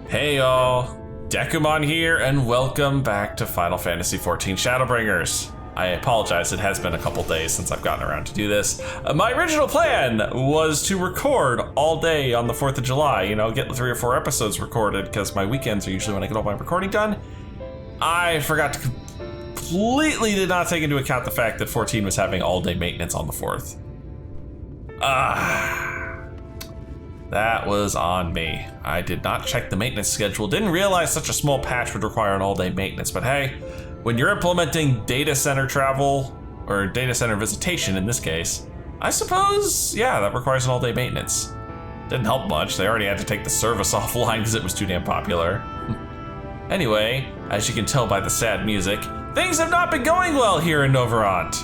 Hey y'all, Dekumon here, and welcome back to Final Fantasy XIV Shadowbringers. I apologize, it has been a couple days since I've gotten around to do this. My original plan was to record all day on the 4th of July, get 3 or 4 episodes recorded, because my weekends are usually when I get all my recording done. I forgot to completely did not take into account the fact that 14 was having all-day maintenance on the 4th. That was on me. I did not check the maintenance schedule, didn't realize such a small patch would require an all-day maintenance, but hey, when you're implementing data center travel, or data center visitation in this case, I suppose, yeah, that requires an all-day maintenance. Didn't help much, they already had to take the service offline because it was too damn popular. Anyway, as you can tell by the sad music, things have not been going well here in Novarant.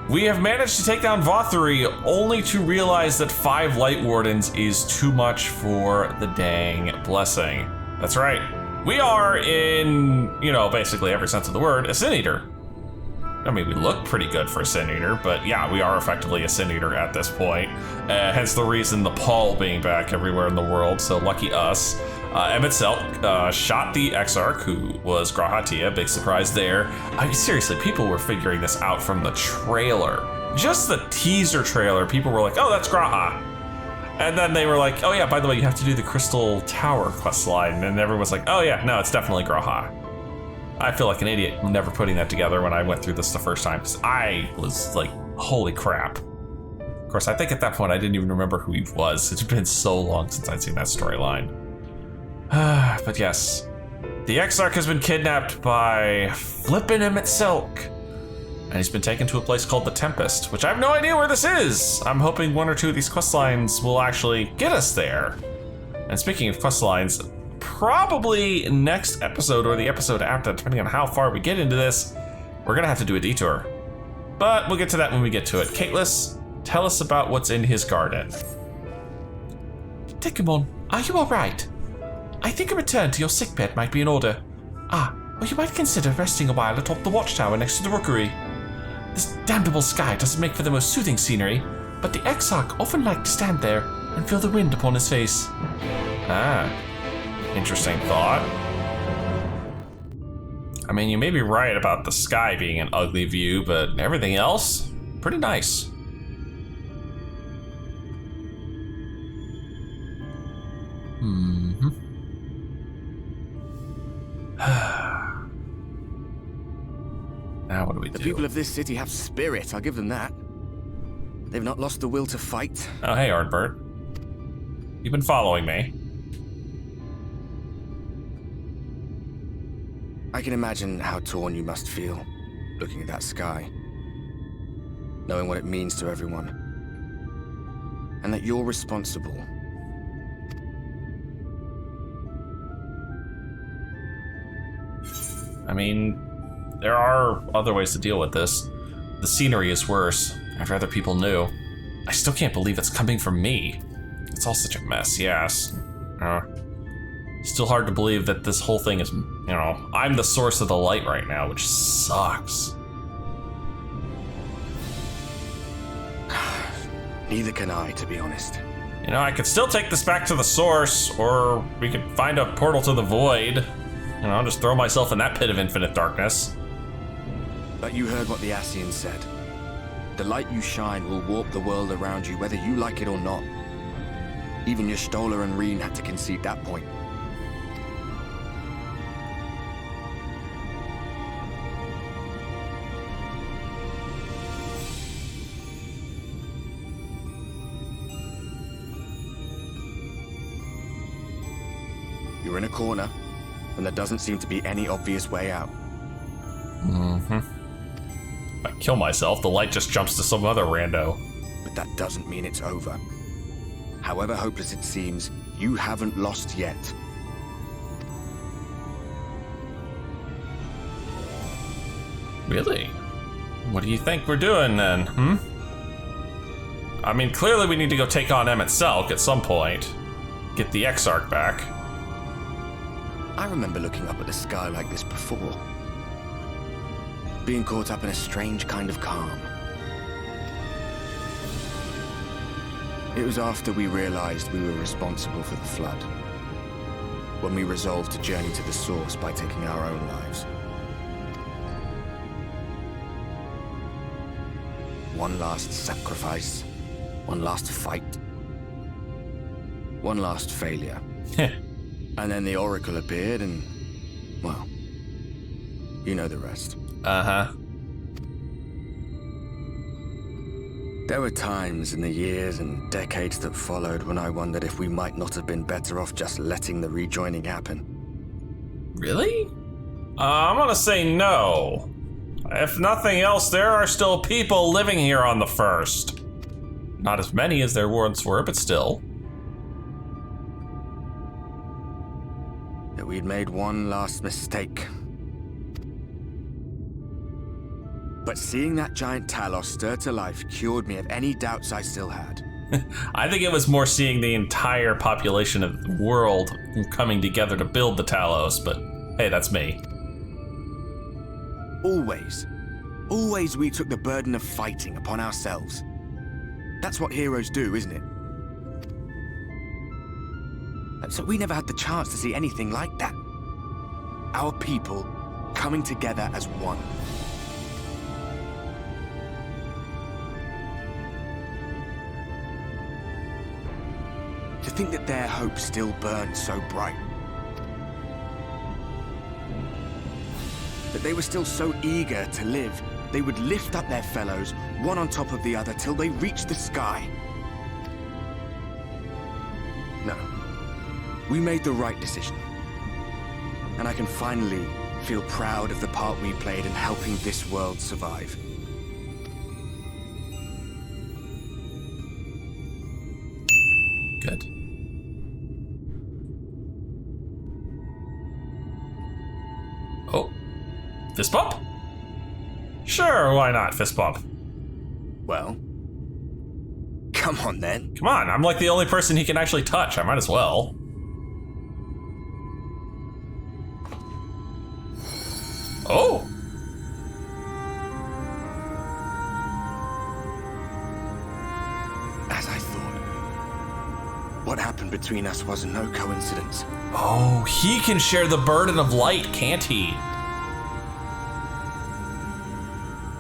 We have managed to take down Vothuri only to realize that 5 Light Wardens is too much for the dang blessing. That's right. We are in, basically every sense of the word, a Sin Eater. I mean, we look pretty good for a Sin Eater, but yeah, we are effectively a Sin Eater at this point. Hence the reason the Paul being back everywhere in the world, so lucky us. Emmett Selk shot the Exarch, who was Grahatia, big surprise there. I mean, seriously, people were figuring this out from the trailer. Just the teaser trailer, people were like, oh, that's Graha. And then they were like, oh yeah, by the way, you have to do the Crystal Tower questline. And then everyone was like, oh yeah, no, it's definitely Graha. I feel like an idiot never putting that together when I went through this the first time, because I was like, holy crap. Of course, I think at that point I didn't even remember who he was. It's been so long since I'd seen that storyline. But yes, the Exarch has been kidnapped by flippin' Emmett Selk, and he's been taken to a place called the Tempest, which I have no idea where this is. I'm hoping 1 or 2 of these quest lines will actually get us there. And speaking of quest lines, probably next episode or the episode after, depending on how far we get into this, we're gonna have to do a detour. But we'll get to that when we get to it. Caitlus, tell us about what's in his garden. Dekumon, are you all right? I think a return to your sickbed might be in order. Or you might consider resting a while atop the watchtower next to the rookery. This damnable sky doesn't make for the most soothing scenery, but the Exarch often liked to stand there and feel the wind upon his face. Interesting thought. I mean, you may be right about the sky being an ugly view, but everything else, pretty nice. Now what do we do? The people of this city have spirit, I'll give them that. They've not lost the will to fight. Oh, hey, Ardbert. You've been following me. I can imagine how torn you must feel, looking at that sky. Knowing what it means to everyone. And that you're responsible. I mean, there are other ways to deal with this. The scenery is worse. I'd rather people knew. I still can't believe it's coming from me. It's all such a mess, yes. Still hard to believe that this whole thing is, I'm the source of the light right now, which sucks. Neither can I, to be honest. I could still take this back to the source, or we could find a portal to the void. Just throw myself in that pit of infinite darkness. But you heard what the Ascians said. The light you shine will warp the world around you, whether you like it or not. Even Y'shtola and Reen had to concede that point. You're in a corner, and there doesn't seem to be any obvious way out. If I kill myself, the light just jumps to some other rando. But that doesn't mean it's over. However hopeless it seems, you haven't lost yet. Really? What do you think we're doing then, I mean, clearly we need to go take on Emmett Selk at some point. Get the Exarch back. I remember looking up at the sky like this before. Being caught up in a strange kind of calm. It was after we realized we were responsible for the flood. when we resolved to journey to the source by taking our own lives. One last sacrifice, one last fight, one last failure. And then the Oracle appeared and, well, you know the rest. Uh-huh. There were times in the years and decades that followed when I wondered if we might not have been better off just letting the rejoining happen. Really? I'm gonna say no. If nothing else, there are still people living here on the First. Not as many as there once were, but still. That we'd made one last mistake. But seeing that giant Talos stir to life cured me of any doubts I still had. I think it was more seeing the entire population of the world coming together to build the Talos, but hey, that's me. Always we took the burden of fighting upon ourselves. That's what heroes do, isn't it? And so we never had the chance to see anything like that. Our people coming together as one. To think that their hope still burned so bright. That they were still so eager to live, they would lift up their fellows, one on top of the other, till they reached the sky. No. We made the right decision. And I can finally feel proud of the part we played in helping this world survive. Good. Oh. Fist bump? Sure, why not? Fist bump. Well, come on then. Come on, I'm like the only person he can actually touch. I might as well. Oh! As I thought. What happened between us was no coincidence. Oh, he can share the burden of light, can't he?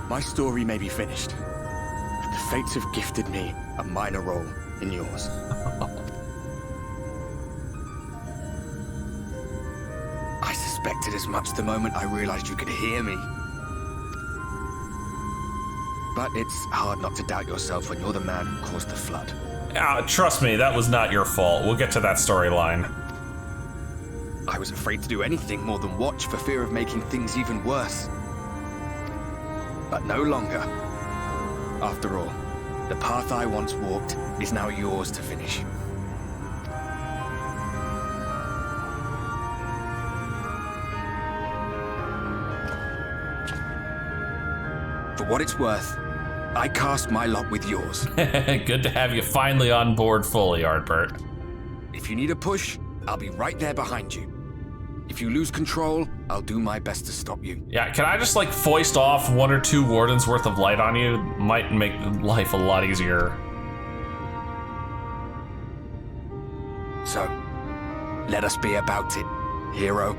My story may be finished, but the fates have gifted me a minor role in yours. I suspected as much the moment I realized you could hear me. But it's hard not to doubt yourself when you're the man who caused the flood. Trust me, that was not your fault. We'll get to that storyline. I was afraid to do anything more than watch for fear of making things even worse. But no longer. After all, the path I once walked is now yours to finish. For what it's worth, I cast my lot with yours. Good to have you finally on board fully, Artbert. If you need a push, I'll be right there behind you. If you lose control, I'll do my best to stop you. Yeah, can I just like foist off 1 or 2 wardens worth of light on you? Might make life a lot easier. So, let us be about it, hero.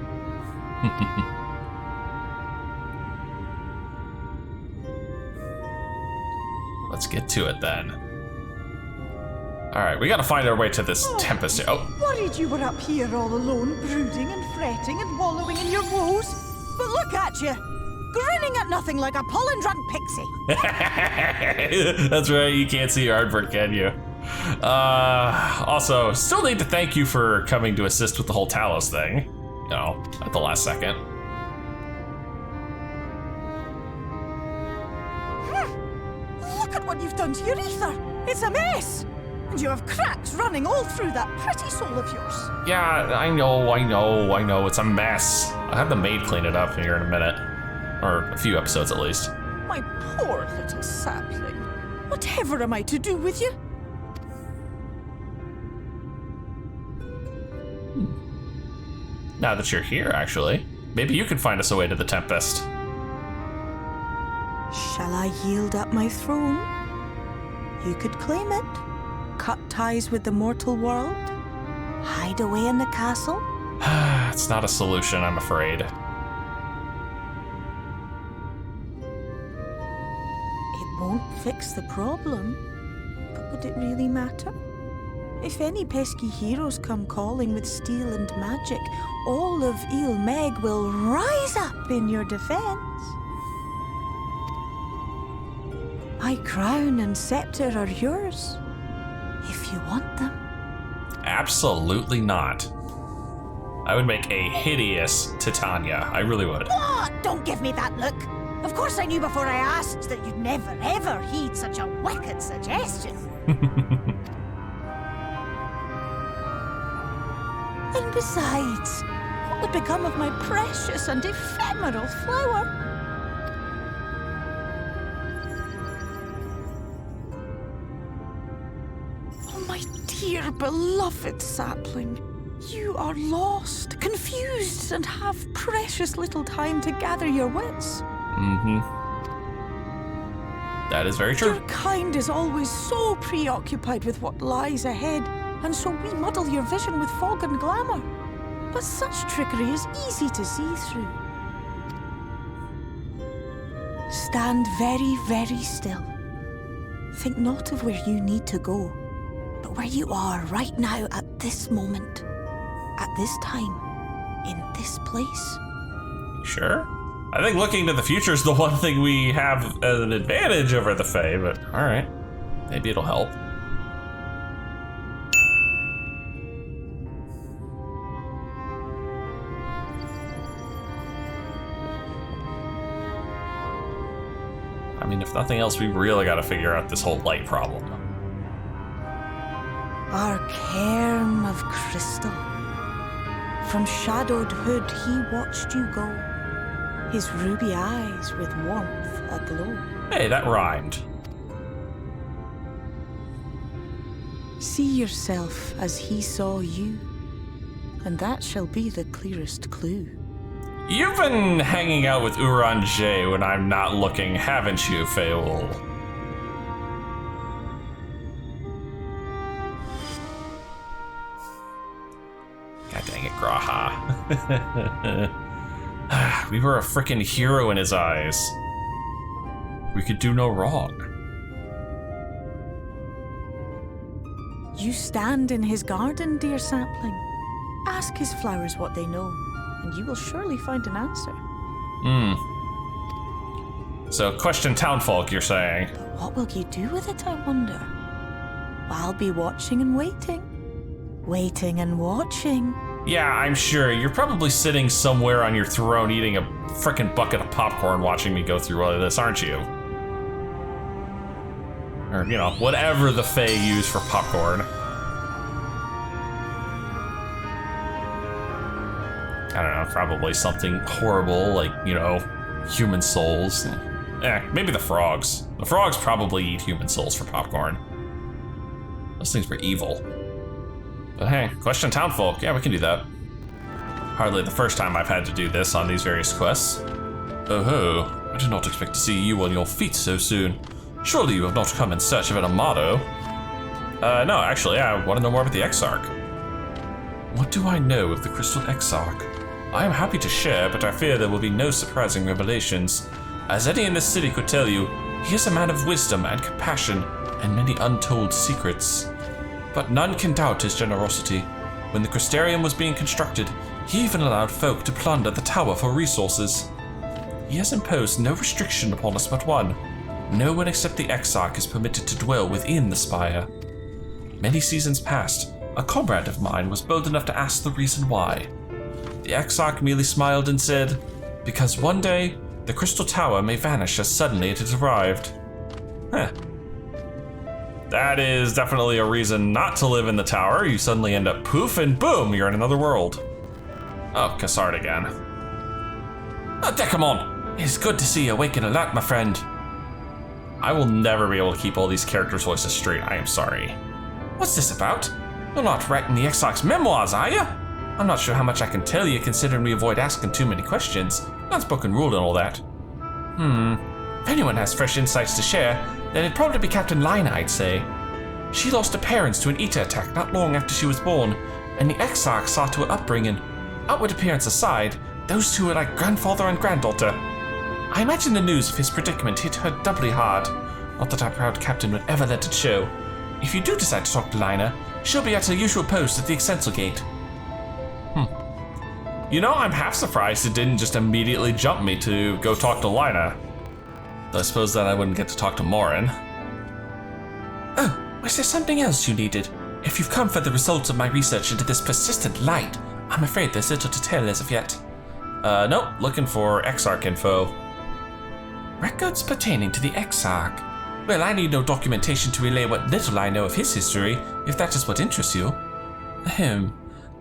Let's get to it then. Alright, we gotta find our way to this Tempest. Oh. Worried you were up here all alone, brooding and fretting and wallowing in your woes. But look at you, grinning at nothing like a pollen-drunk pixie. That's right, you can't see Artbert, can you? Also, still need to thank you for coming to assist with the whole Talos thing. You know, at the last second. Look at what you've done to your ether. It's a mess. And you have cracks running all through that pretty soul of yours. Yeah, I know, it's a mess. I'll have the maid clean it up here in a minute. Or a few episodes at least. My poor little sapling. Whatever am I to do with you? Now that you're here, actually, maybe you can find us a way to the Tempest. Shall I yield up my throne? You could claim it. Cut ties with the mortal world? Hide away in the castle? It's not a solution, I'm afraid. It won't fix the problem, but would it really matter? If any pesky heroes come calling with steel and magic, all of Ilmeg will rise up in your defense. My crown and scepter are yours, if you want them. Absolutely not. I would make a hideous Titania. I really would. Oh, don't give me that look. Of course I knew before I asked that you'd never, ever heed such a wicked suggestion. And besides, what would become of my precious and ephemeral flower? Oh, my dear beloved sapling. You are lost, confused, and have precious little time to gather your wits. Mm-hmm. That is very true. Your kind is always so preoccupied with what lies ahead, and so we muddle your vision with fog and glamour. But such trickery is easy to see through. Stand very, very still. Think not of where you need to go, but where you are right now at this moment, at this time, in this place. Sure. I think looking to the future is the one thing we have as an advantage over the Fae, but alright. Maybe it'll help. I mean, if nothing else, we really gotta figure out this whole light problem. Our cairn of crystal. From shadowed hood he watched you go, his ruby eyes with warmth aglow. Hey, that rhymed. See yourself as he saw you, and that shall be the clearest clue. You've been hanging out with Uranje when I'm not looking, haven't you, Feol? God dang it, Graha. We were a frickin' hero in his eyes. We could do no wrong. You stand in his garden, dear sapling. Ask his flowers what they know, and you will surely find an answer. So, question townfolk, you're saying? But what will you do with it, I wonder? I'll be watching and waiting. Waiting and watching. Yeah, I'm sure. You're probably sitting somewhere on your throne eating a frickin' bucket of popcorn watching me go through all of this, aren't you? Or, you know, whatever the Fae use for popcorn. I don't know, probably something horrible like, you know, human souls. Maybe the frogs. The frogs probably eat human souls for popcorn. Those things were evil. But hey, question townfolk. Yeah, we can do that. Hardly the first time I've had to do this on these various quests. Oh ho, I did not expect to see you on your feet so soon. Surely you have not come in search of an Amado. No, actually, I want to know more about the Exarch. What do I know of the Crystal Exarch? I am happy to share, but I fear there will be no surprising revelations. As any in this city could tell you, he is a man of wisdom and compassion, and many untold secrets. But none can doubt his generosity. When the Crystarium was being constructed, he even allowed folk to plunder the tower for resources. He has imposed no restriction upon us but one. No one except the Exarch is permitted to dwell within the spire. Many seasons past, a comrade of mine was bold enough to ask the reason why. The Exarch merely smiled and said, because one day, the Crystal Tower may vanish as suddenly as it arrived. Huh. That is definitely a reason not to live in the tower. You suddenly end up poof and boom, you're in another world. Oh, Cassard again. Oh, Dekumon! It is good to see you awake and alert, my friend. I will never be able to keep all these characters' voices straight, I am sorry. What's this about? You're not writing the Exarch's memoirs, are you? I'm not sure how much I can tell you, considering we avoid asking too many questions. Unspoken rule and all that. If anyone has fresh insights to share, then it'd probably be Captain Lina, I'd say. She lost her parents to an Eta attack not long after she was born, and the Exarch saw to her upbringing. Outward appearance aside, those two are like grandfather and granddaughter. I imagine the news of his predicament hit her doubly hard. Not that our proud captain would ever let it show. If you do decide to talk to Lina, she'll be at her usual post at the Exensal Gate. You know, I'm half surprised it didn't just immediately jump me to go talk to Lina. Though I suppose then I wouldn't get to talk to Morin. Oh, was there something else you needed? If you've come for the results of my research into this persistent light, I'm afraid there's little to tell as of yet. Nope, looking for Exarch info. Records pertaining to the Exarch. Well, I need no documentation to relay what little I know of his history, if that is what interests you.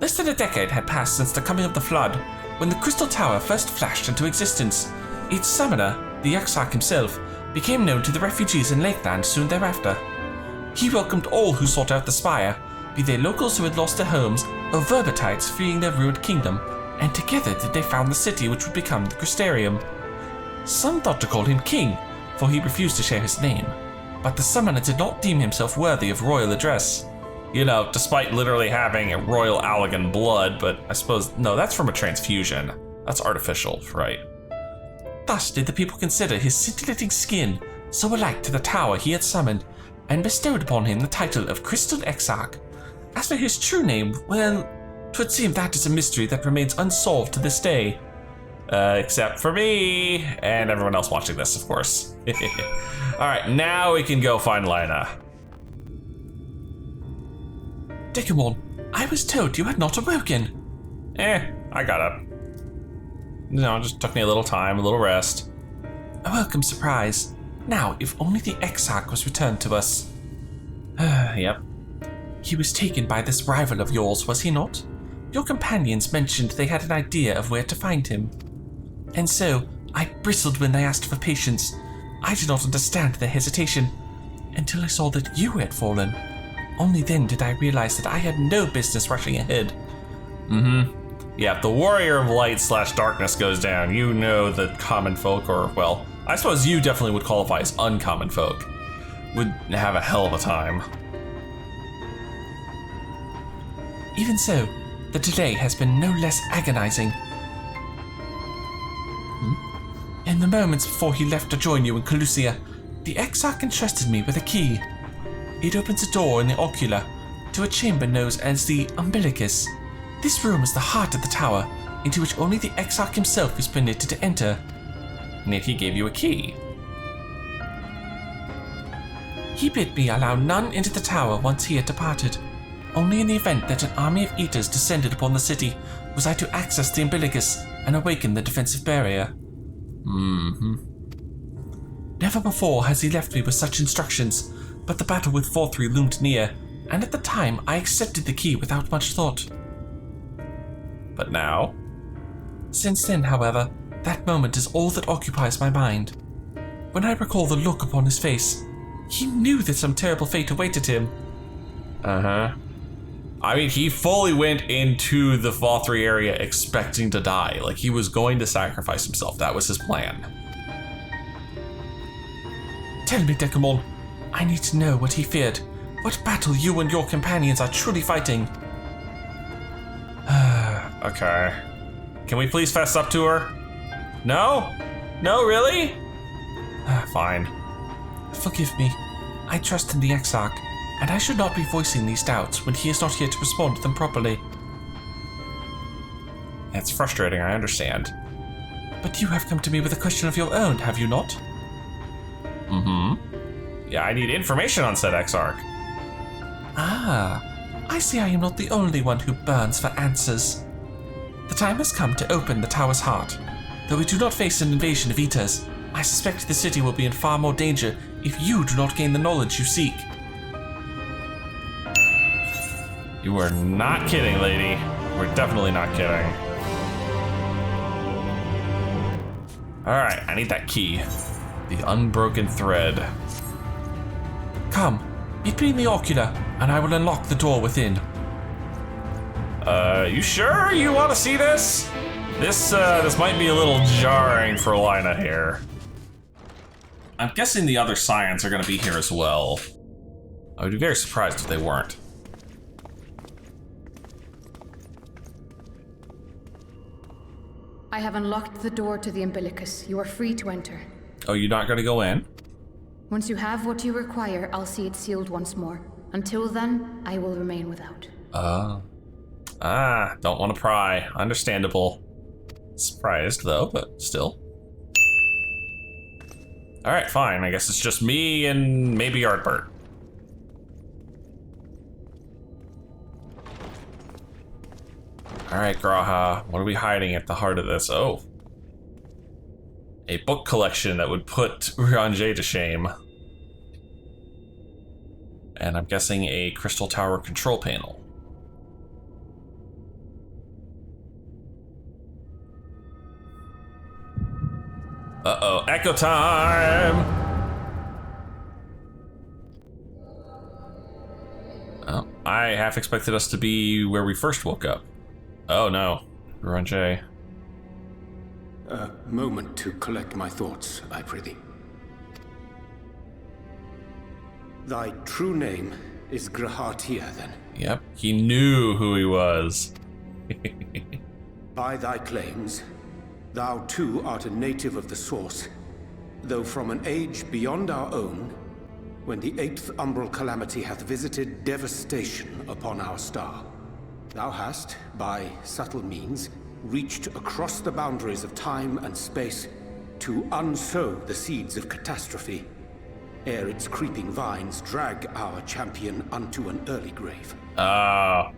Less than a decade had passed since the coming of the Flood, when the Crystal Tower first flashed into existence. Its summoner, the Exarch himself, became known to the refugees in Lakeland soon thereafter. He welcomed all who sought out the spire, be they locals who had lost their homes, or Verbatites fleeing their ruined kingdom, and together did they found the city which would become the Crystarium. Some thought to call him king, for he refused to share his name, but the summoner did not deem himself worthy of royal address. You know, despite literally having a royal Allegan blood, but I suppose, no, that's from a transfusion. That's artificial, right? Thus did the people consider his scintillating skin so alike to the tower he had summoned, and bestowed upon him the title of Crystal Exarch. As for his true name, well, 'twould seem that is a mystery that remains unsolved to this day. Except for me, and everyone else watching this, of course. Alright, now we can go find Lina. Dekumon, I was told you had not awoken. I got up. You know, it just took me a little time, a little rest. A welcome surprise. Now, if only the Exarch was returned to us. Yep. He was taken by this rival of yours, was he not? Your companions mentioned they had an idea of where to find him. And so, I bristled when they asked for patience. I did not understand their hesitation, until I saw that you had fallen. Only then did I realize that I had no business rushing ahead. Yeah, if the Warrior of Light / Darkness goes down, you know the common folk, or, well, I suppose you definitely would qualify as uncommon folk, would have a hell of a time. Even so, the delay has been no less agonizing. In the moments before he left to join you in Calusia, the Exarch entrusted me with a key. It opens a door in the ocular to a chamber known as the Umbilicus. This room is the heart of the tower, into which only the Exarch himself is permitted to enter. And yet he gave you a key. He bid me allow none into the tower once he had departed. Only in the event that an army of eaters descended upon the city was I to access the Umbilicus and awaken the defensive barrier. Never before has he left me with such instructions, but the battle with Forthry loomed near, and at the time I accepted the key without much thought. But now? Since then, however, that moment is all that occupies my mind. When I recall the look upon his face, he knew that some terrible fate awaited him. I mean, he fully went into the Forthry area expecting to die. Like, he was going to sacrifice himself. That was his plan. Tell me, Dekumon, I need to know what he feared. What battle you and your companions are truly fighting. Okay. Can we please fess up to her? No? No, really? Fine. Forgive me. I trust in the Exarch, and I should not be voicing these doubts when he is not here to respond to them properly. It's frustrating, I understand. But you have come to me with a question of your own, have you not? Yeah, I need information on said Exarch. Ah, I see I am not the only one who burns for answers. The time has come to open the tower's heart. Though we do not face an invasion of eaters, I suspect the city will be in far more danger if you do not gain the knowledge you seek. You are not kidding, lady. We're definitely not kidding. Alright, I need that key. The unbroken thread. Come, meet me in the ocular, and I will unlock the door within. You sure you want to see this? This might be a little jarring for Lina here. I'm guessing the other Scions are going to be here as well. I would be very surprised if they weren't. I have unlocked the door to the umbilicus. You are free to enter. Oh, you're not gonna go in? Once you have what you require, I'll see it sealed once more. Until then, I will remain without. Don't want to pry. Understandable. Surprised, though, but still. Alright, fine. I guess it's just me and maybe Artbert. Alright, Graha. What are we hiding at the heart of this? Oh. A book collection that would put Uranger to shame. And I'm guessing a Crystal Tower control panel. Uh-oh, echo time! Oh, I half expected us to be where we first woke up. Oh no, Uranger. A moment to collect my thoughts, I prithee. Thy true name is Grahatia, then? Yep, he knew who he was. By thy claims, thou too art a native of the Source, though from an age beyond our own, when the 8th umbral calamity hath visited devastation upon our star. Thou hast, by subtle means, reached across the boundaries of time and space to unsow the seeds of catastrophe, ere its creeping vines drag our champion unto an early grave. Oh.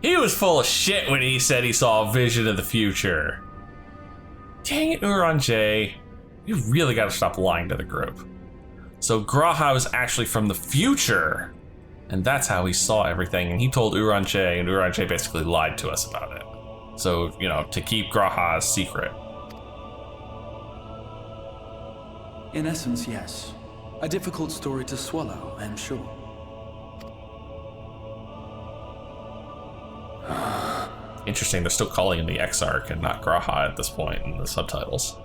He was full of shit when he said he saw a vision of the future. Dang it, Uranger. You really gotta stop lying to the group. So Graha was actually from the future, and that's how he saw everything, and he told Uranger, and Uranger basically lied to us about it. So, you know, to keep Graha's secret. In essence, yes. A difficult story to swallow, I am sure. Interesting, they're still calling him the Exarch and not Graha at this point in the subtitles.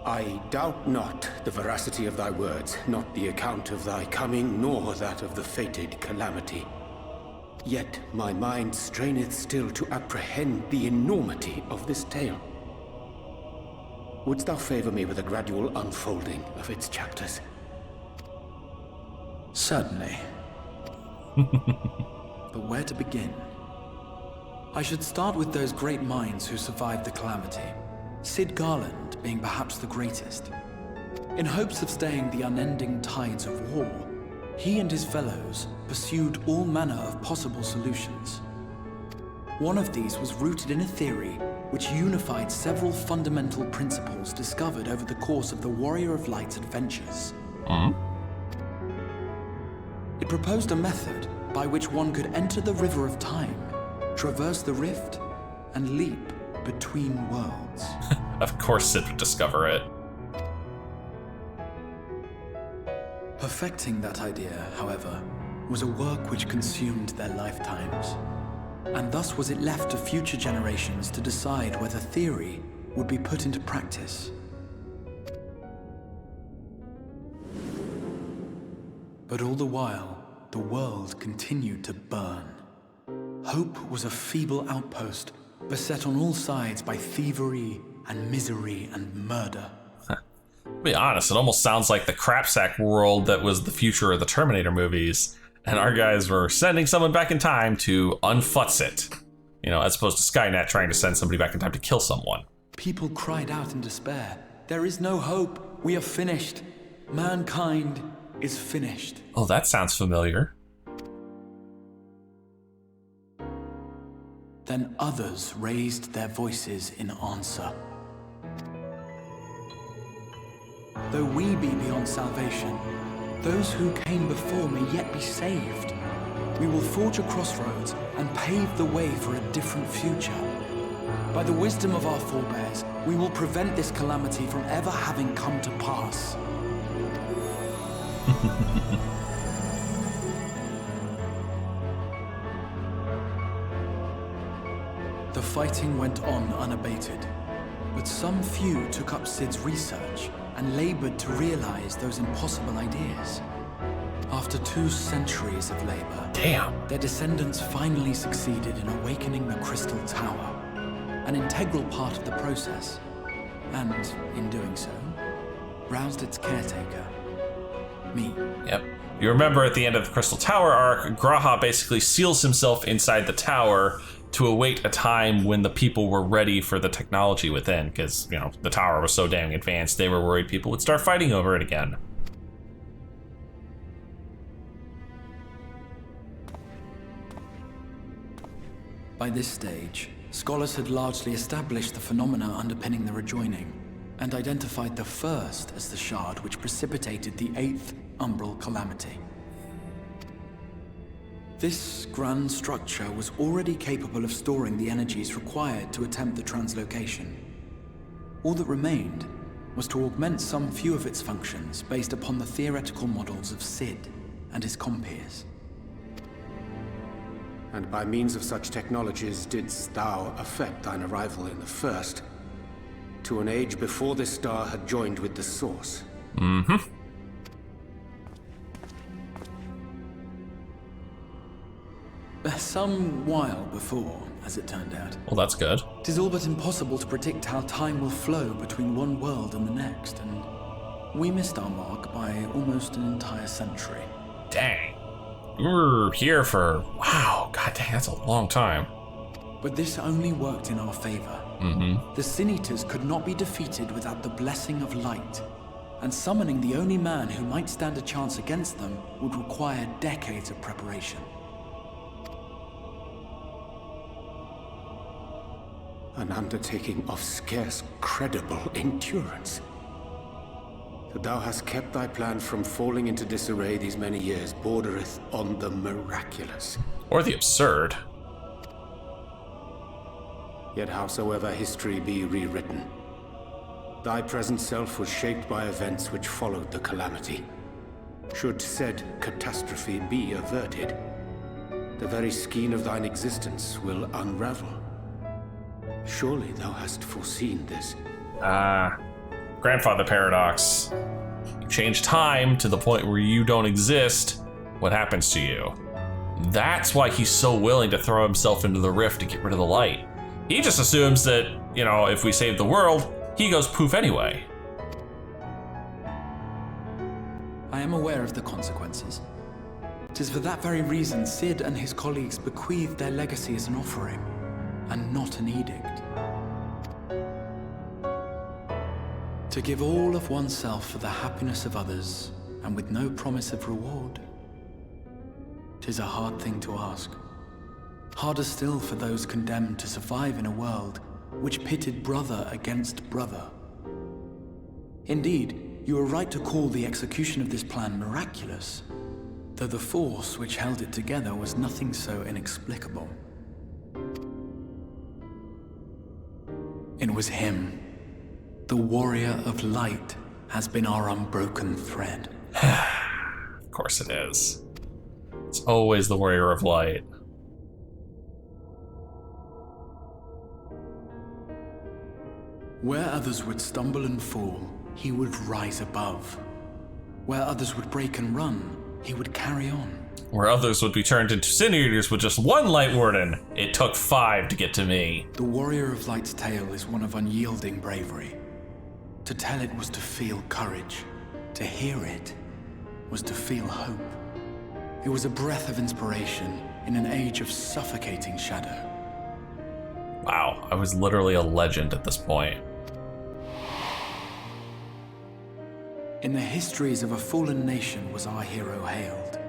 I doubt not the veracity of thy words, not the account of thy coming, nor that of the fated calamity. Yet my mind straineth still to apprehend the enormity of this tale. Wouldst thou favor me with a gradual unfolding of its chapters? Certainly. But where to begin? I should start with those great minds who survived the calamity. Sid Garland being perhaps the greatest. In hopes of staying the unending tides of war, he and his fellows pursued all manner of possible solutions. One of these was rooted in a theory which unified several fundamental principles discovered over the course of the Warrior of Light's adventures. It proposed a method by which one could enter the River of Time, traverse the rift, and leap between worlds. Of course Sid would discover it. Perfecting that idea, however, was a work which consumed their lifetimes. And thus was it left to future generations to decide whether theory would be put into practice. But all the while, the world continued to burn. Hope was a feeble outpost, beset on all sides by thievery and misery and murder. To be honest, it almost sounds like the crapsack world that was the future of the Terminator movies, and our guys were sending someone back in time to unfutz it. You know, as opposed to Skynet trying to send somebody back in time to kill someone. People cried out in despair. There is no hope. We are finished. Mankind is finished. Oh, that sounds familiar. Then others raised their voices in answer. Though we be beyond salvation, those who came before may yet be saved. We will forge a crossroads and pave the way for a different future. By the wisdom of our forebears, we will prevent this calamity from ever having come to pass. The fighting went on unabated, but some few took up Sid's research and labored to realize those impossible ideas. After 2 centuries of labor, Damn. their descendants finally succeeded in awakening the Crystal Tower, an integral part of the process, and in doing so, roused its caretaker, me. Yep. You remember at the end of the Crystal Tower arc, Graha basically seals himself inside the tower to await a time when the people were ready for the technology within, because, you know, the tower was so damn advanced, they were worried people would start fighting over it again. By this stage, scholars had largely established the phenomena underpinning the rejoining, and identified the first as the shard which precipitated the 8th Umbral Calamity. This grand structure was already capable of storing the energies required to attempt the translocation. All that remained was to augment some few of its functions based upon the theoretical models of Sid and his compeers. And by means of such technologies didst thou effect thine arrival in the first, to an age before this star had joined with the Source. Mm-hmm. Some while before, as it turned out. Well, that's good. It is all but impossible to predict how time will flow between one world and the next, and we missed our mark by almost an entire century. Dang. We were here for, wow, god dang, that's a long time. But this only worked in our favor. Mm-hmm. The Sin Eaters could not be defeated without the blessing of light, and summoning the only man who might stand a chance against them would require decades of preparation. An undertaking of scarce credible endurance. That thou hast kept thy plan from falling into disarray these many years bordereth on the miraculous. Or the absurd. Yet howsoever history be rewritten, thy present self was shaped by events which followed the calamity. Should said catastrophe be averted, the very skein of thine existence will unravel. Surely thou hast foreseen this. Grandfather paradox. You change time to the point where you don't exist, what happens to you? That's why he's so willing to throw himself into the rift to get rid of the light. He just assumes that, you know, if we save the world, he goes poof anyway. I am aware of the consequences. It is for that very reason Sid and his colleagues bequeathed their legacy as an offering, and not an edict. To give all of oneself for the happiness of others, and with no promise of reward. 'Tis a hard thing to ask. Harder still for those condemned to survive in a world which pitted brother against brother. Indeed, you are right to call the execution of this plan miraculous, though the force which held it together was nothing so inexplicable. It was him. The warrior of light has been our unbroken thread. Of course it is. It's always the warrior of light. Where others would stumble and fall, he would rise above. Where others would break and run, he would carry on. Where others would be turned into Sin Eaters with just one Light Warden, it took 5 to get to me. The warrior of light's tale is one of unyielding bravery. To tell it was to feel courage. To hear it was to feel hope. It was a breath of inspiration in an age of suffocating shadow. Wow, I was literally a legend at this point. In the histories of a fallen nation was our hero hailed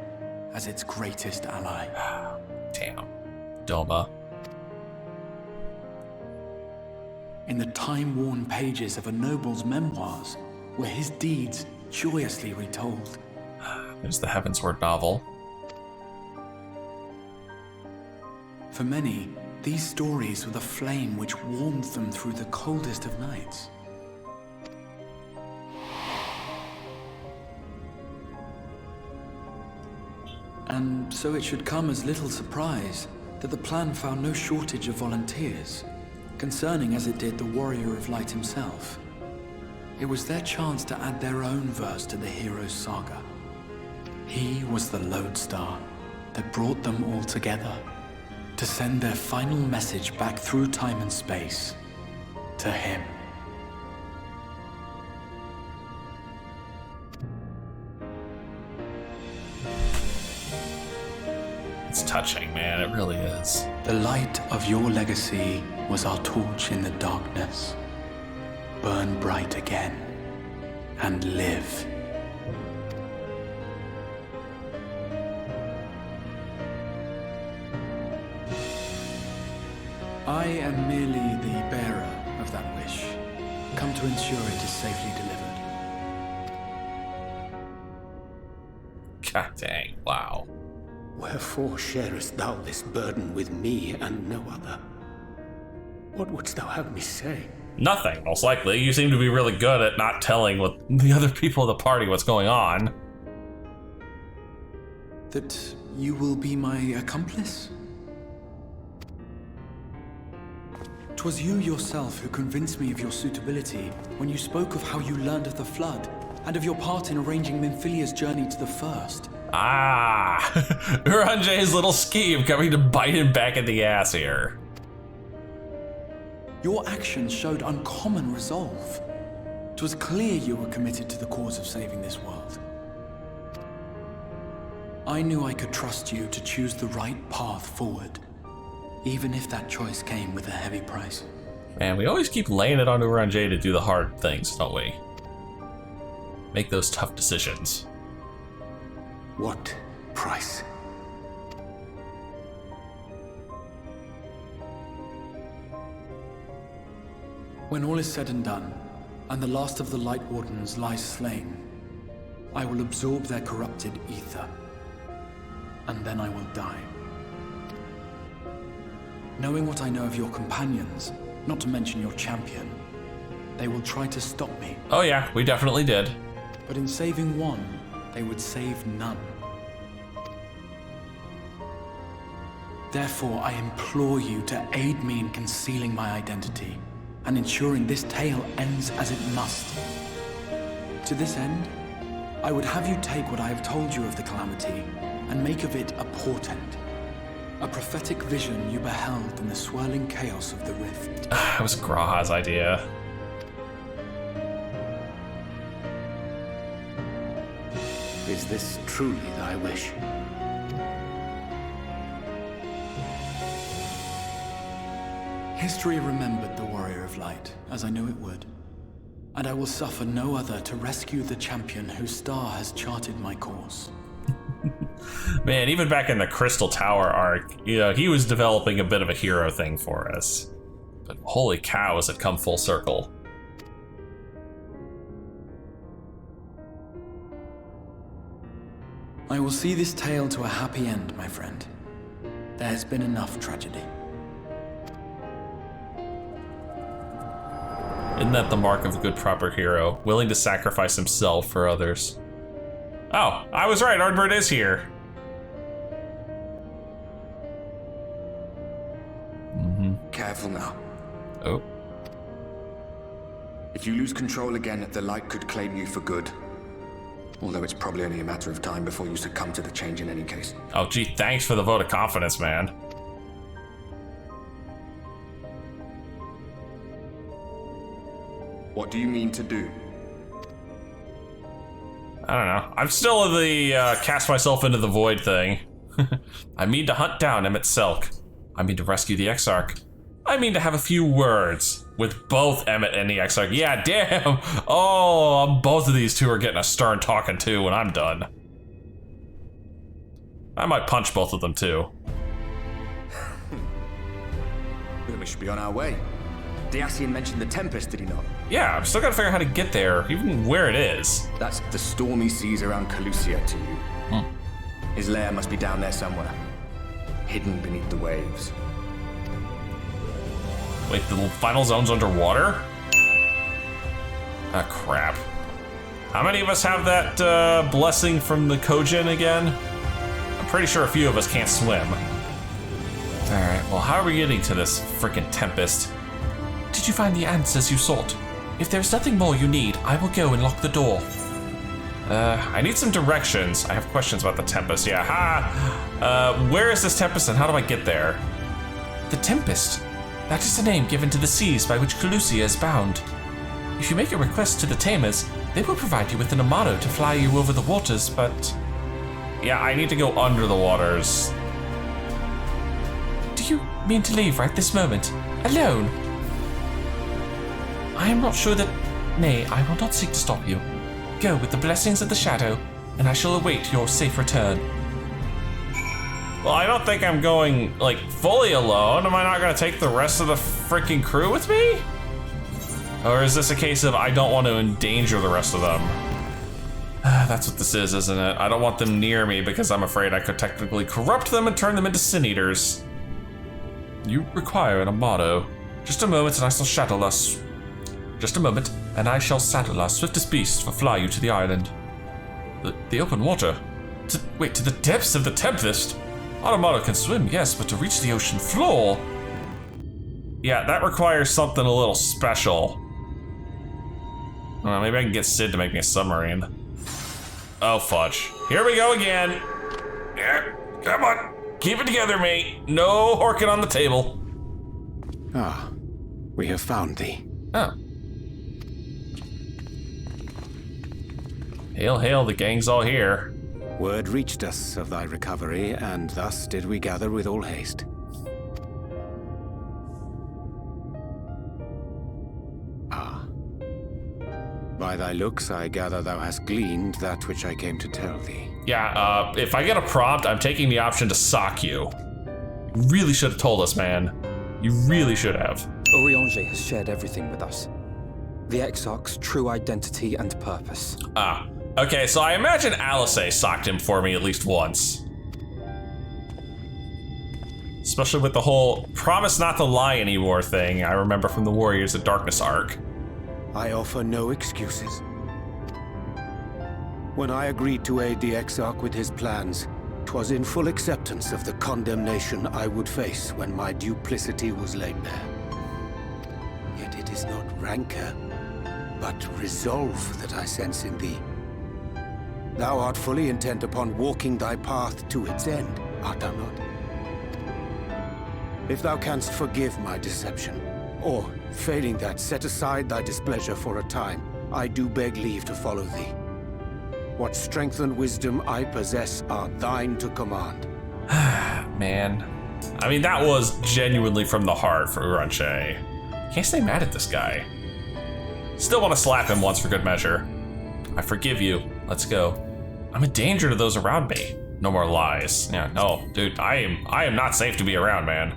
as its greatest ally. Damn. Doma. In the time-worn pages of a noble's memoirs were his deeds joyously retold. There's the Heavensward novel. For many, these stories were the flame which warmed them through the coldest of nights. And so it should come as little surprise that the plan found no shortage of volunteers, concerning as it did the warrior of light himself. It was their chance to add their own verse to the hero's saga. He was the lodestar that brought them all together to send their final message back through time and space to him. It's touching, man. It really is. The light of your legacy was our torch in the darkness. Burn bright again and live. I am merely the bearer of that wish, come to ensure it is safely delivered. God dang, wow. Wherefore sharest thou this burden with me and no other? What wouldst thou have me say? Nothing, most likely. You seem to be really good at not telling what the other people of the party what's going on. That you will be my accomplice? 'Twas you yourself who convinced me of your suitability when you spoke of how you learned of the Flood and of your part in arranging Minfilia's journey to the First. Ah, Uranje's little scheme coming to bite him back in the ass here. Your actions showed uncommon resolve. 'Twas clear you were committed to the cause of saving this world. I knew I could trust you to choose the right path forward, even if that choice came with a heavy price. Man, we always keep laying it on Uranje to do the hard things, don't we? Make those tough decisions. What price? When all is said and done, and the last of the Light Wardens lies slain, I will absorb their corrupted ether, and then I will die. Knowing what I know of your companions, not to mention your champion, they will try to stop me. Oh yeah, we definitely did. But in saving one, they would save none. Therefore, I implore you to aid me in concealing my identity and ensuring this tale ends as it must. To this end, I would have you take what I have told you of the Calamity and make of it a portent. A prophetic vision you beheld in the swirling chaos of the rift. It was Graha's idea. Is this truly thy wish? History remembered the Warrior of Light, as I knew it would. And I will suffer no other to rescue the champion whose star has charted my course. Man, even back in the Crystal Tower arc, you know, he was developing a bit of a hero thing for us. But holy cow, has it come full circle. I will see this tale to a happy end, my friend. There has been enough tragedy. Isn't that the mark of a good proper hero? Willing to sacrifice himself for others. Oh, I was right, Ardbert is here. Careful now. Oh. If you lose control again, the light could claim you for good. Although it's probably only a matter of time before you succumb to the change in any case. Oh gee, thanks for the vote of confidence, man. What do you mean to do? I don't know. I'm still in the cast myself into the void thing. I mean to hunt down Emmett Selk. I mean to rescue the Exarch. I mean to have a few words with both Emmett and the Exarch. Yeah, damn. Oh, both of these two are getting a stern talking to when I'm done. I might punch both of them too. Then we should be on our way. Diasian mentioned the Tempest, did he not? Yeah, I'm still gotta figure out how to get there, even where it is. That's the stormy seas around Calusia to you. His lair must be down there somewhere, hidden beneath the waves. Wait, the final zone's underwater? Ah, crap. How many of us have that blessing from the Kojin again? I'm pretty sure a few of us can't swim. Alright, well, how are we getting to this frickin' Tempest? Did you find the answers you sought? If there's nothing more you need, I will go and lock the door. I need some directions. I have questions about the Tempest. Yeah, where is this Tempest and how do I get there? The Tempest. That is the name given to the seas by which Calusia is bound. If you make a request to the Tamers, they will provide you with an Amado to fly you over the waters, but... Yeah, I need to go under the waters. Do you mean to leave right this moment? Alone? I am not sure that... Nay, I will not seek to stop you. Go with the blessings of the Shadow, and I shall await your safe return. Well, I don't think I'm going, like, fully alone. Am I not going to take the rest of the freaking crew with me? Or is this a case of I don't want to endanger the rest of them? That's what this is, isn't it? I don't want them near me because I'm afraid I could technically corrupt them and turn them into sin eaters. You require an Amado. Just a moment and I shall saddle us. Just a moment and I shall saddle our swiftest beast for fly you to the island. The open water? Wait, to the depths of the Tempest? Our Amado can swim, yes, but to reach the ocean floor... Yeah, that requires something a little special. Maybe I can get Sid to make me a submarine. Oh, fudge. Here we go again. Yeah, come on. Keep it together, mate. No horking on the table. Ah, we have found thee. Oh. Hail, hail, the gang's all here. Word reached us of thy recovery, and thus did we gather with all haste. Ah. By thy looks, I gather thou hast gleaned that which I came to tell thee. Yeah, if I get a prompt, I'm taking the option to sock you. You really should have told us, man. You really should have. Urianger has shared everything with us. The Exarch's true identity and purpose. Ah. Okay, so I imagine Alice socked him for me at least once. Especially with the whole promise not to lie anymore thing I remember from the Warriors of Darkness arc. I offer no excuses. When I agreed to aid the Exarch with his plans, 'twas in full acceptance of the condemnation I would face when my duplicity was laid bare. Yet it is not rancor, but resolve that I sense in thee. Thou art fully intent upon walking thy path to its end, art thou not? If thou canst forgive my deception, or, failing that, set aside thy displeasure for a time, I do beg leave to follow thee. What strength and wisdom I possess are thine to command. Man. I mean, that was genuinely from the heart for Urianger. Can't stay mad at this guy. Still want to slap him once for good measure. I forgive you. Let's go. I'm a danger to those around me. No more lies. Yeah, no, dude, I am not safe to be around, man.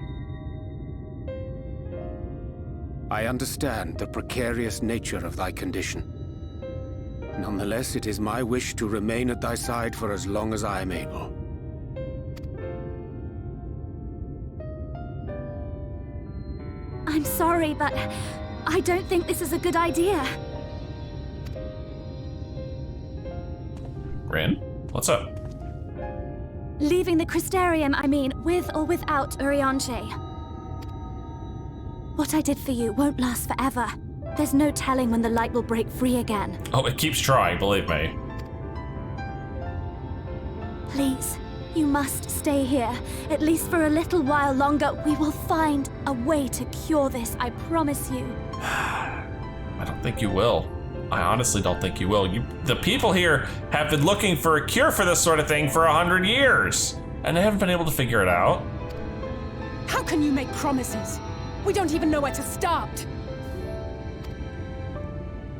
I understand the precarious nature of thy condition. Nonetheless, it is my wish to remain at thy side for as long as I am able. I'm sorry, but I don't think this is a good idea. Rin, what's up? Leaving the Crystarium, I mean, with or without Urianger. What I did for you won't last forever. There's no telling when the light will break free again. Oh, it keeps trying, believe me. Please, you must stay here, at least for a little while longer. We will find a way to cure this, I promise you. I don't think you will. I honestly don't think you will. The people here have been looking for a cure for this sort of thing for 100 years, and they haven't been able to figure it out. How can you make promises? We don't even know where to start.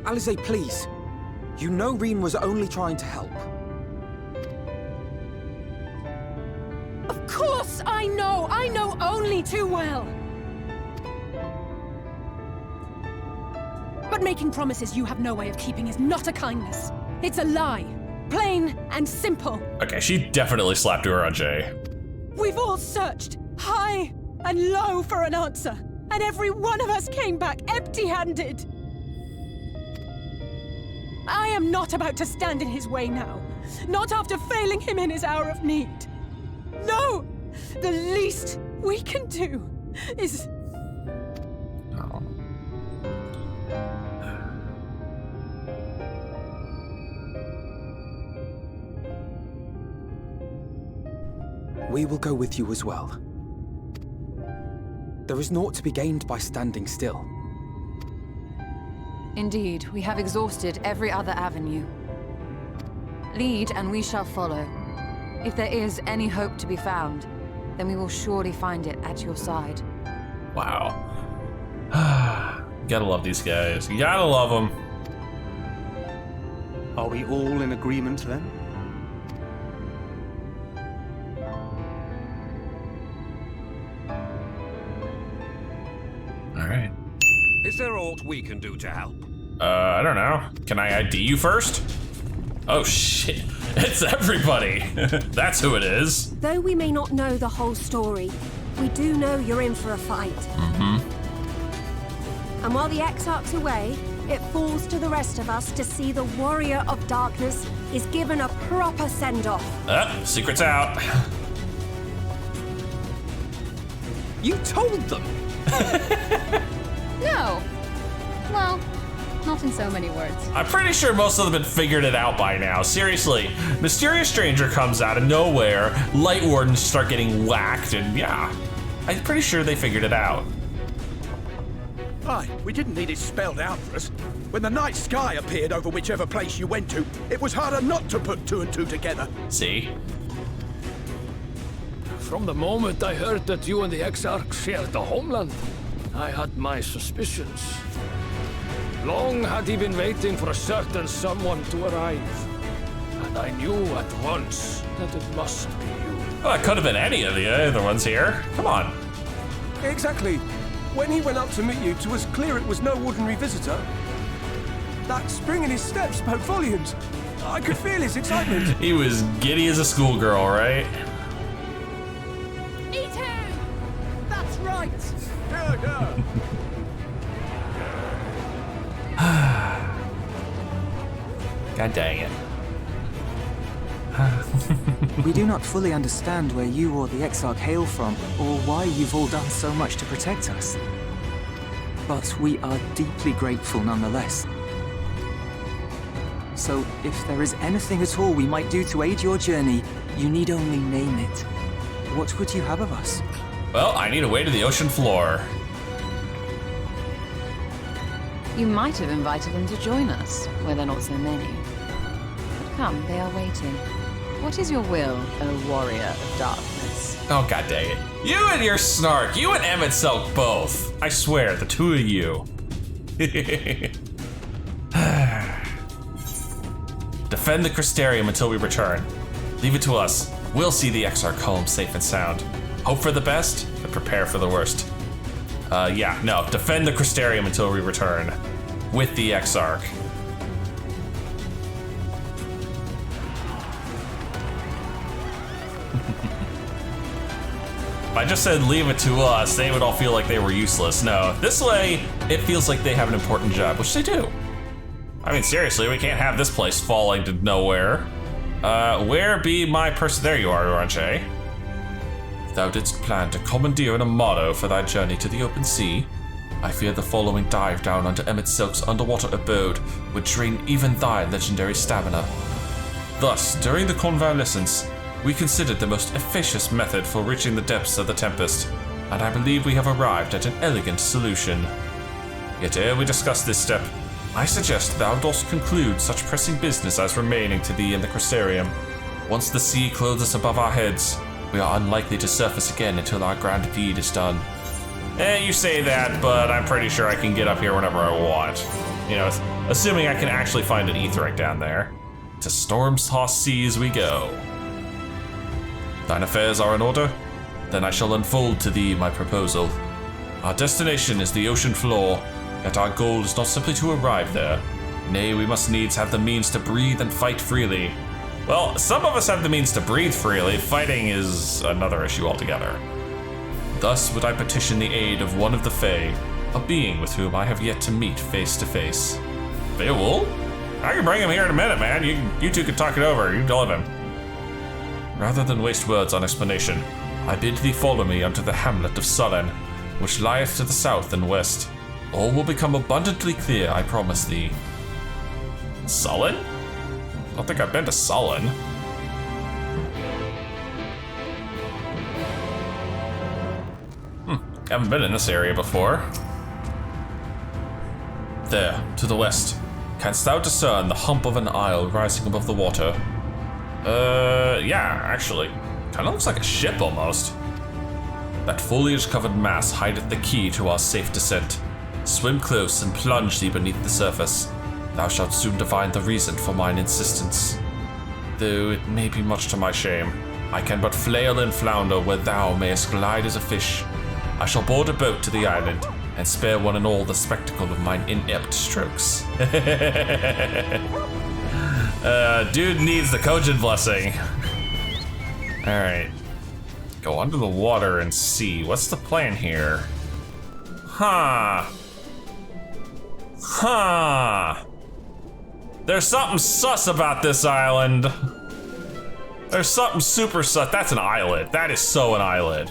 Alize, please. You know Reen was only trying to help. Of course I know! I know only too well! But making promises you have no way of keeping is not a kindness. It's a lie. Plain and simple. Okay, she definitely slapped Urianger. We've all searched high and low for an answer, and every one of us came back empty-handed. I am not about to stand in his way now. Not after failing him in his hour of need. No! The least we can do is... Oh. We will go with you as well. There is naught to be gained by standing still. Indeed, we have exhausted every other avenue. Lead, and we shall follow. If there is any hope to be found, then we will surely find it at your side. Wow. Gotta love these guys. You gotta love them. Are we all in agreement then? All right. Is there aught we can do to help? I don't know. Can I ID you first? Oh shit, it's everybody. That's who it is. Though we may not know the whole story, we do know you're in for a fight. Mm-hmm. And while the Exarch's away, it falls to the rest of us to see the Warrior of Darkness is given a proper send-off. Secret's out. You told them! No. Well, not in so many words. I'm pretty sure most of them had figured it out by now. Seriously, mysterious stranger comes out of nowhere, light wardens start getting whacked, and yeah, I'm pretty sure they figured it out. Aye, we didn't need it spelled out for us. When the night sky appeared over whichever place you went to, it was harder not to put two and two together. See? From the moment I heard that you and the Exarch shared the homeland, I had my suspicions. Long had he been waiting for a certain someone to arrive, and I knew at once that it must be you. Well, it could have been any of the other ones here. Come on. Exactly. When he went up to meet you, it was clear it was no ordinary visitor. That spring in his step spoke volumes. I could feel his excitement. He was giddy as a schoolgirl, right? Eat him! That's right! God dang it. We do not fully understand where you or the Exarch hail from, or why you've all done so much to protect us. But we are deeply grateful nonetheless. So, if there is anything at all we might do to aid your journey, you need only name it. What would you have of us? Well, I need a way to the ocean floor. You might have invited them to join us, where there are not so many. But come, they are waiting. What is your will, O Warrior of Darkness? Oh, god dang it. You and your snark, you and Emmett Silk both. I swear, the two of you. Defend the Crystarium until we return. Leave it to us. We'll see the Exarch home safe and sound. Hope for the best, but prepare for the worst. Yeah, no, defend the Crystarium until we return. With the Exarch. If I just said leave it to us, they would all feel like they were useless. No, this way, it feels like they have an important job, which they do. I mean, seriously, we can't have this place falling to nowhere. Where be my person? There you are, Uranche. Thou didst plan to commandeer an armado for thy journey to the open sea. I fear the following dive down under Emmett Silk's underwater abode would drain even thy legendary stamina. Thus, during the convalescence, we considered the most efficacious method for reaching the depths of the Tempest, and I believe we have arrived at an elegant solution. Yet ere we discuss this step, I suggest thou dost conclude such pressing business as remaining to thee in the Crystarium. Once the sea clothes us above our heads, we are unlikely to surface again until our grand deed is done. You say that, but I'm pretty sure I can get up here whenever I want. You know, assuming I can actually find an Aetheric down there. To storm-tossed seas we go. Thine affairs are in order? Then I shall unfold to thee my proposal. Our destination is the ocean floor, yet our goal is not simply to arrive there. Nay, we must needs have the means to breathe and fight freely. Well, some of us have the means to breathe freely. Fighting is another issue altogether. Thus would I petition the aid of one of the Fae, a being with whom I have yet to meet face to face. Beowulf? I can bring him here in a minute, man. You two can talk it over. You tell him. Rather than waste words on explanation, I bid thee follow me unto the hamlet of Sullen, which lieth to the south and west. All will become abundantly clear, I promise thee. Sullen? I don't think I've been to Sullen. Haven't been in this area before. There, to the west. Canst thou discern the hump of an isle rising above the water? Yeah, actually. Kinda looks like a ship almost. That foliage-covered mass hideth the key to our safe descent. Swim close and plunge thee beneath the surface. Thou shalt soon divine the reason for mine insistence. Though it may be much to my shame, I can but flail and flounder where thou mayest glide as a fish. I shall board a boat to the island, and spare one and all the spectacle of mine inept strokes. Dude needs the Kojin blessing. Alright. Go under the water and see. What's the plan here? Huh. There's something sus about this island. There's something super sus. That's an islet. That is so an islet.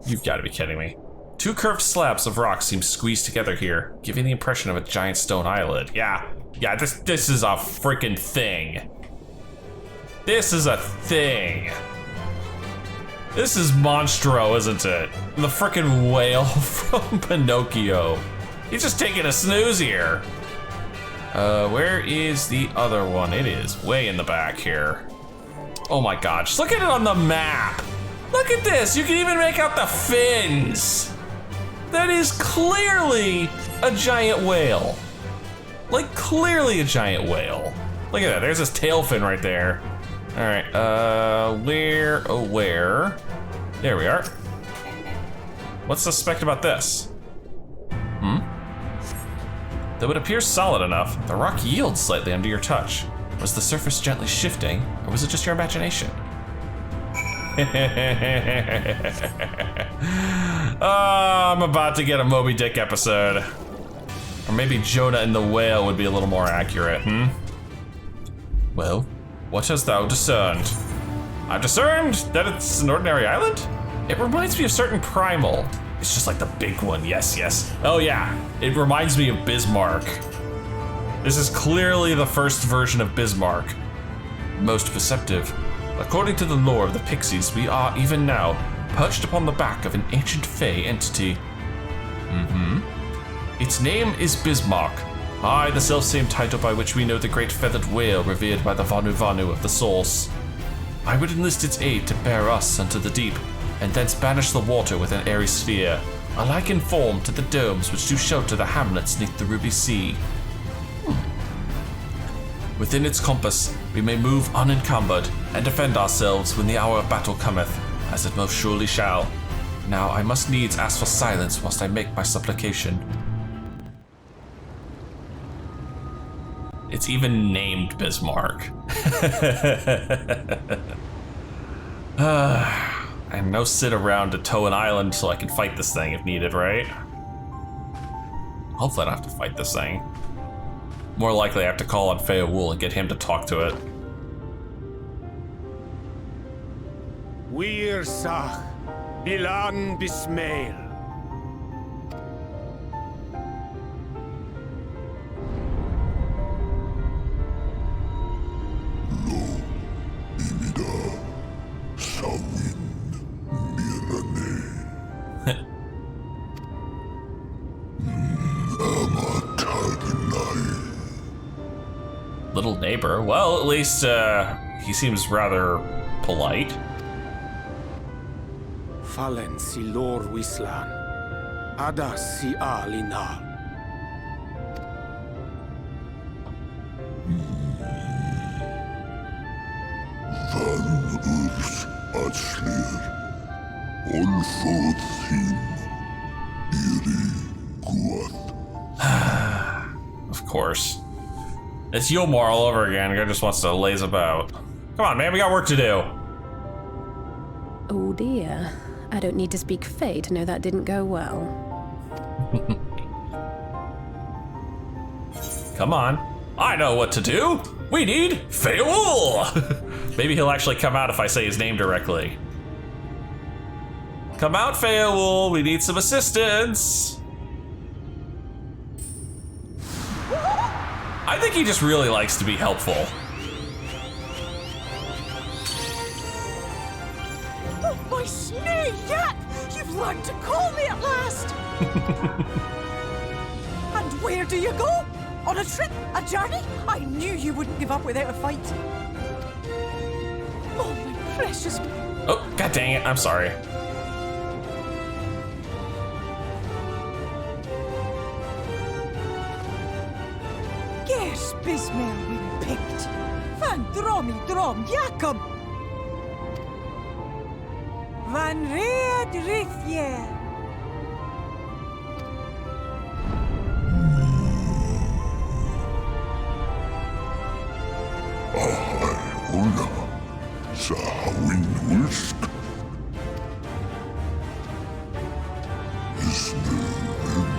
You've got to be kidding me. Two curved slabs of rock seem squeezed together here, giving the impression of a giant stone islet. Yeah, this is a freaking thing. This is a thing. This is Monstro, isn't it? The freaking whale from Pinocchio. He's just taking a snooze here. Where is the other one? It is way in the back here. Oh my god, just look at it on the map. Look at this, you can even make out the fins. That is clearly a giant whale. Like, clearly a giant whale. Look at that, there's his tail fin right there. All right, where? There we are. What's suspect about this? Though it appears solid enough, the rock yields slightly under your touch. Was the surface gently shifting, or was it just your imagination? I'm about to get a Moby Dick episode. Or maybe Jonah and the Whale would be a little more accurate, Well, what hast thou discerned? I've discerned that it's an ordinary island? It reminds me of certain primal. It's just like the big one, yes. Oh yeah, it reminds me of Bismarck. This is clearly the first version of Bismarck. Most perceptive. According to the lore of the Pixies, we are, even now, perched upon the back of an ancient Fey entity. Its name is Bismarck. Aye, the self-same title by which we know the great feathered whale revered by the Vanu Vanu of the Source. I would enlist its aid to bear us unto the deep, and thence banish the water with an airy sphere, alike in form to the domes which do shelter the hamlets neath the ruby sea. Within its compass, we may move unencumbered, and defend ourselves when the hour of battle cometh, as it most surely shall. Now I must needs ask for silence whilst I make my supplication. It's even named Bismarck. And no sit around to tow an island so I can fight this thing if needed, right? Hopefully I don't have to fight this thing. More likely I have to call on Feowool and get him to talk to it. Wir Sach, Bilan Bismail. Little neighbor. Well, at least he seems rather polite. Fallen si lor wislan, ada si alina. Van urs atslir, olfothim, iri guath. Of course. It's Yulmar all over again. Guy just wants to laze about. Come on, man, we got work to do. Oh dear. I don't need to speak Fey to know that didn't go well. Come on. I know what to do. We need Feowool. Maybe he'll actually come out if I say his name directly. Come out, Feowool. We need some assistance. I think he just really likes to be helpful. Hey, Yap! You've learned to call me at last! And where do you go? On a trip? A journey? I knew you wouldn't give up without a fight. Oh, my precious... Oh, god dang it, I'm sorry. Gers Bismel win picked. Van Dromi Drom Jacob. Van Red Rithje. Hola, Sahawin Ulsk. Isnerim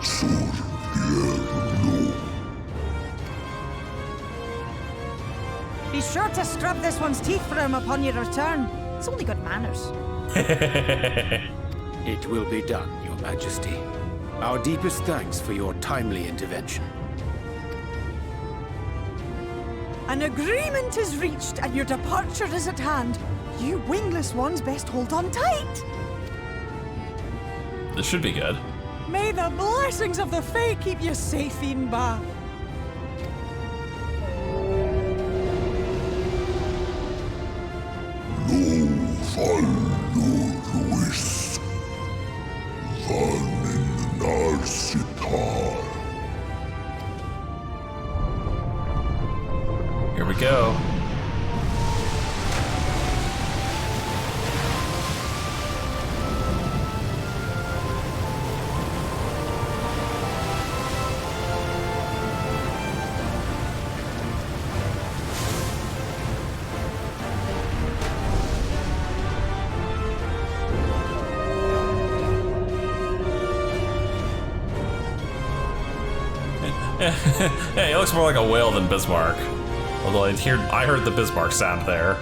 Sur Yerlo. Be sure to scrub this one's teeth for him upon your return. It's only good manners. It will be done, Your Majesty. Our deepest thanks for your timely intervention. An agreement is reached and your departure is at hand. You wingless ones best hold on tight. This should be good. May the blessings of the Fae keep you safe, Inba. Luis Vanin Narsitar. Here we go. Hey, it looks more like a whale than Bismarck. Although I heard the Bismarck sound there.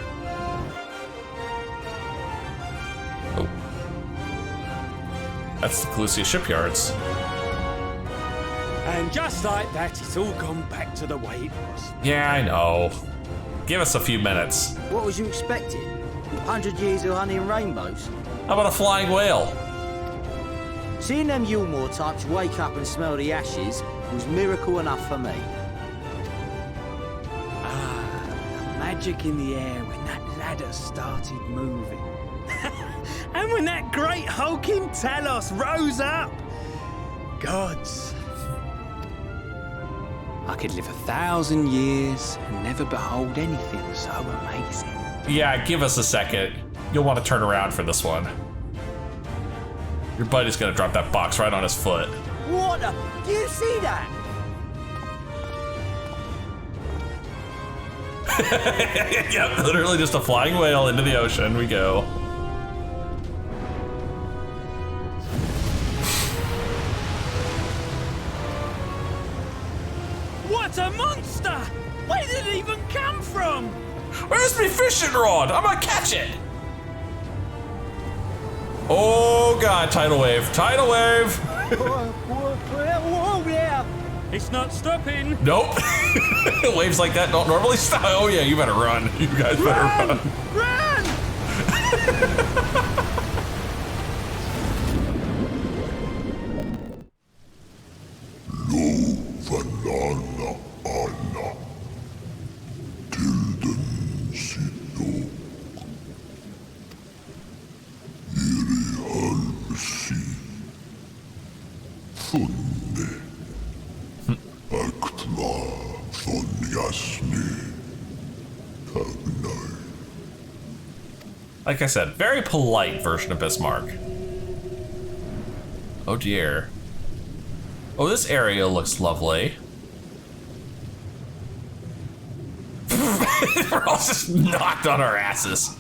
Oh. That's the Calusia shipyards. And just like that, it's all gone back to the way it was. Yeah, I know. Give us a few minutes. What was you expecting? 100 years of honey and rainbows? How about a flying whale? Seeing them Yulmore types wake up and smell the ashes was miracle enough for me. Magic in the air when that ladder started moving. And when that great hulking Talos rose up. Gods. I could live 1,000 years and never behold anything so amazing. Yeah, give us a second. You'll want to turn around for this one. Your buddy's gonna drop that box right on his foot. What the? Do you see that? Yep, literally just a flying whale into the ocean we go. What a monster! Where did it even come from? Where's my fishing rod? I'm gonna catch it! Oh god, tidal wave, tidal wave! Whoa, yeah! It's not stopping. Nope. Waves like that don't normally stop. Oh yeah, you better run. You guys better run. Run! Lo Vanana Anna. Tilden Sidok. Iri Halvsi. Funne. Aktva von Yasni. Tagnai. Like I said, very polite version of Bismarck. Oh dear. Oh, this area looks lovely. We're all just knocked on our asses.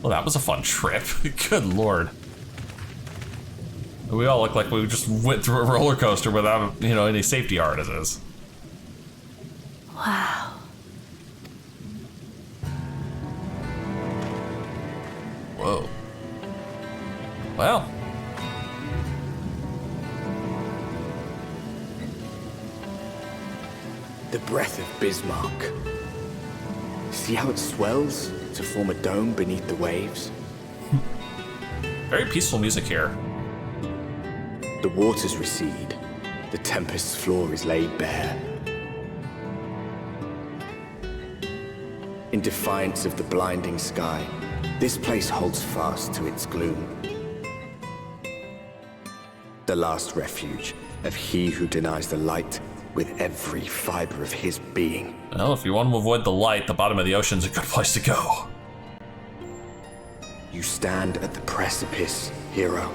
Well, that was a fun trip. Good lord. We all look like we just went through a roller coaster without, you know, any safety harnesses. Wow. Whoa. Well. The breath of Bismarck. See how it swells to form a dome beneath the waves? Very peaceful music here. The waters recede. The tempest's floor is laid bare. In defiance of the blinding sky, this place holds fast to its gloom. The last refuge of he who denies the light with every fiber of his being. Well, if you want to avoid the light, the bottom of the ocean's a good place to go. You stand at the precipice, hero.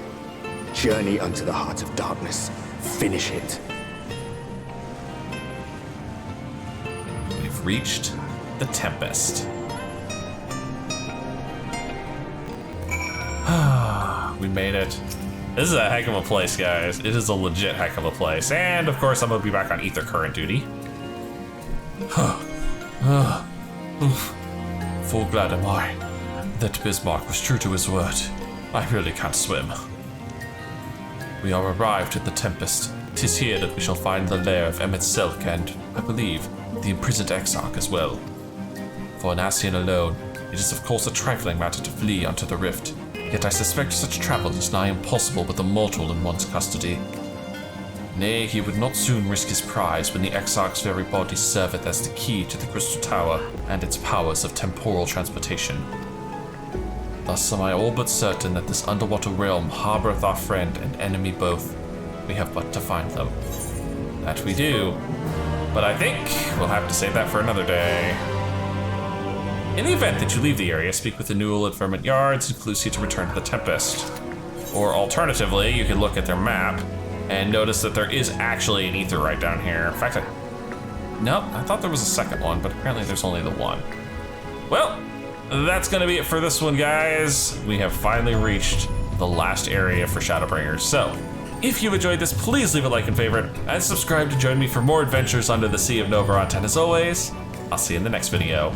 Journey unto the heart of darkness. Finish it. We've reached the Tempest. We made it. This is a heck of a place, guys. It is a legit heck of a place. And of course, I'm gonna be back on Ether Current duty. Full glad am I that Bismarck was true to his word. I really can't swim. We are arrived at the Tempest. 'Tis here that we shall find the lair of Emmett Selk and, I believe, the imprisoned Exarch as well. For an Ascian alone, it is of course a trifling matter to flee unto the rift, yet I suspect such travel is nigh impossible with a mortal in one's custody. Nay, he would not soon risk his prize when the Exarch's very body serveth as the key to the Crystal Tower and its powers of temporal transportation. Thus am I all but certain that this underwater realm harboureth our friend and enemy both. We have but to find them. That we do. But I think we'll have to save that for another day. In the event that you leave the area, speak with the Newell at Vermont Yards and clues you to return to the Tempest. Or alternatively, you can look at their map and notice that there is actually an ether right down here. In fact, I thought there was a second one, but apparently there's only the one. Well, that's gonna be it for this one, guys. We have finally reached the last area for Shadowbringers. So, if you enjoyed this, please leave a like and favorite, and subscribe to join me for more adventures under the Sea of Novaront. And as always, I'll see you in the next video.